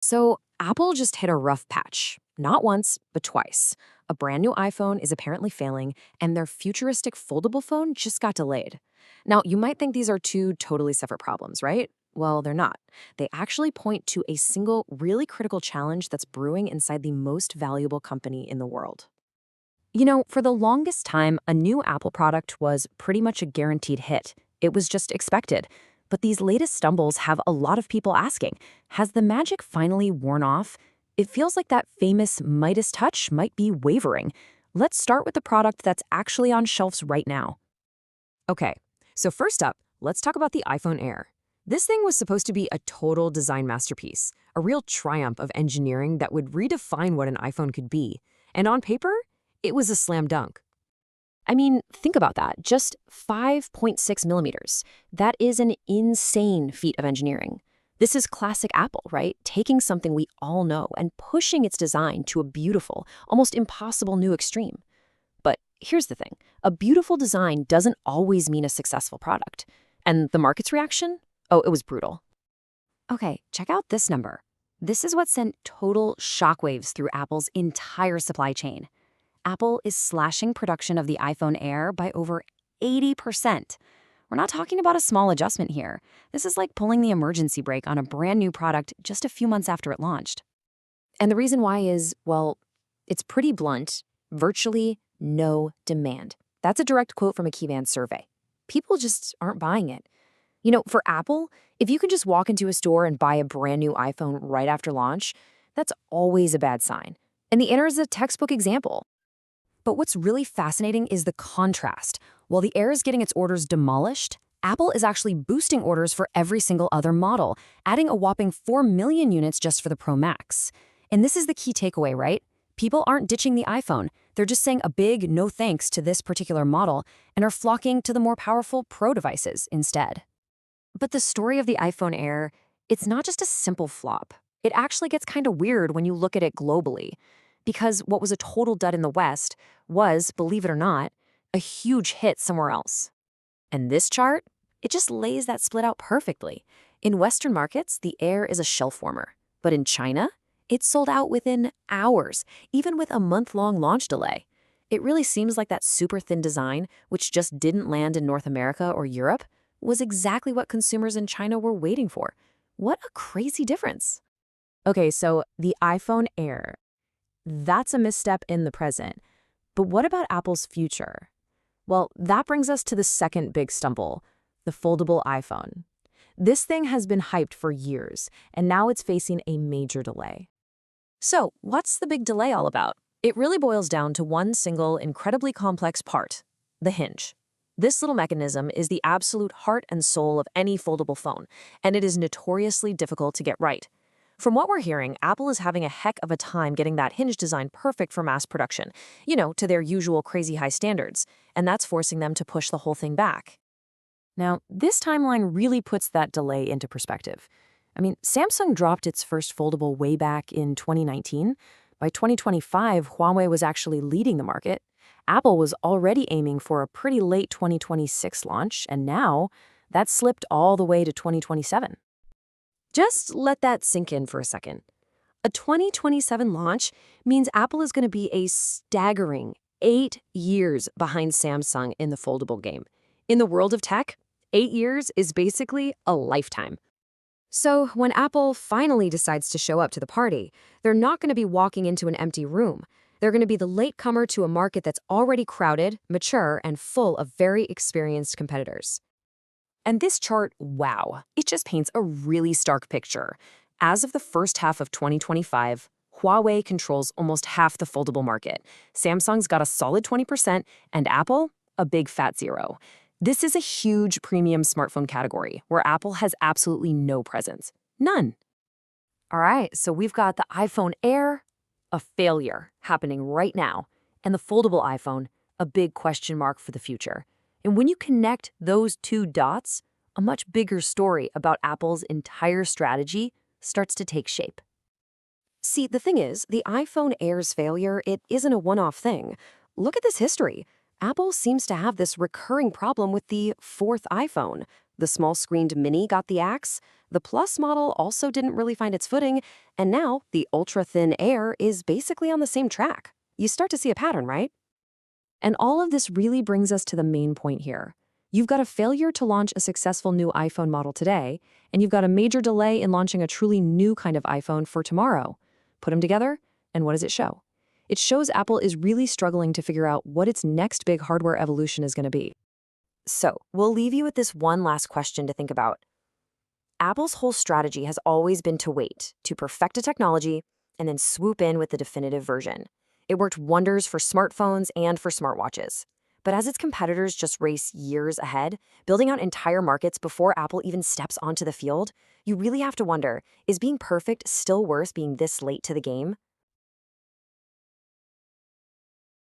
So, Apple just hit a rough patch. Not once, but twice. A brand new iPhone is apparently failing, and their futuristic foldable phone just got delayed. Now, you might think these are two totally separate problems, right? Well, they're not. They actually point to a single, really critical challenge that's brewing inside the most valuable company in the world. For the longest time, a new Apple product was pretty much a guaranteed hit. It was just expected. But these latest stumbles have a lot of people asking, has the magic finally worn off? It feels like that famous Midas touch might be wavering. Let's start with the product that's actually on shelves right now. Okay, so first up, let's talk about the iPhone Air. This thing was supposed to be a total design masterpiece, a real triumph of engineering that would redefine what an iPhone could be. And on paper, it was a slam dunk. I mean, think about that. Just 5.6 millimeters. That is an insane feat of engineering. This is classic Apple, right? Taking something we all know and pushing its design to a beautiful, almost impossible new extreme. But here's the thing. A beautiful design doesn't always mean a successful product. And the market's reaction? Oh, it was brutal. Okay, check out this number. This is what sent total shockwaves through Apple's entire supply chain. Apple is slashing production of the iPhone Air by over 80%. We're not talking about a small adjustment here. This is like pulling the emergency brake on a brand new product just a few months after it launched. And the reason why is, well, it's pretty blunt, virtually no demand. That's a direct quote from a Keyvan survey. People just aren't buying it. For Apple, if you can just walk into a store and buy a brand new iPhone right after launch, that's always a bad sign. And the Air is a textbook example. But what's really fascinating is the contrast. While the Air is getting its orders demolished, Apple is actually boosting orders for every single other model, adding a whopping 4 million units just for the Pro Max. And this is the key takeaway, right? People aren't ditching the iPhone. They're just saying a big no thanks to this particular model and are flocking to the more powerful Pro devices instead. But the story of the iPhone Air, it's not just a simple flop. It actually gets kind of weird when you look at it globally. Because what was a total dud in the West was, believe it or not, a huge hit somewhere else. And this chart, it just lays that split out perfectly. In Western markets, the Air is a shelf warmer. But in China, it sold out within hours, even with a month-long launch delay. It really seems like that super thin design, which just didn't land in North America or Europe, was exactly what consumers in China were waiting for. What a crazy difference. Okay, so the iPhone Air. That's a misstep in the present. But what about Apple's future? Well, that brings us to the second big stumble, the foldable iPhone. This thing has been hyped for years, and now it's facing a major delay. So, what's the big delay all about? It really boils down to one single, incredibly complex part, the hinge. This little mechanism is the absolute heart and soul of any foldable phone, and it is notoriously difficult to get right. From what we're hearing, Apple is having a heck of a time getting that hinge design perfect for mass production, to their usual crazy high standards, and that's forcing them to push the whole thing back. Now, this timeline really puts that delay into perspective. I mean, Samsung dropped its first foldable way back in 2019. By 2025, Huawei was actually leading the market. Apple was already aiming for a pretty late 2026 launch, and now that's slipped all the way to 2027. Just let that sink in for a second. A 2027 launch means Apple is going to be a staggering 8 years behind Samsung in the foldable game. In the world of tech, 8 years is basically a lifetime. So when Apple finally decides to show up to the party, they're not going to be walking into an empty room. They're going to be the latecomer to a market that's already crowded, mature, and full of very experienced competitors. And this chart, wow, it just paints a really stark picture. As of the first half of 2025, Huawei controls almost half the foldable market. Samsung's got a solid 20%, and Apple, a big fat zero. This is a huge premium smartphone category where Apple has absolutely no presence. None. All right, so we've got the iPhone Air, a failure happening right now, and the foldable iPhone, a big question mark for the future. And when you connect those two dots, a much bigger story about Apple's entire strategy starts to take shape. See, the thing is, the iPhone Air's failure, it isn't a one-off thing. Look at this history. Apple seems to have this recurring problem with the fourth iPhone, The small-screened Mini got the axe, the Plus model also didn't really find its footing, and now the ultra-thin Air is basically on the same track. You start to see a pattern, right? And all of this really brings us to the main point here. You've got a failure to launch a successful new iPhone model today, and you've got a major delay in launching a truly new kind of iPhone for tomorrow. Put them together, and what does it show? It shows Apple is really struggling to figure out what its next big hardware evolution is going to be. So, we'll leave you with this one last question to think about. Apple's whole strategy has always been to wait, to perfect a technology, and then swoop in with the definitive version. It worked wonders for smartphones and for smartwatches. But as its competitors just race years ahead, building out entire markets before Apple even steps onto the field, you really have to wonder, is being perfect still worth being this late to the game?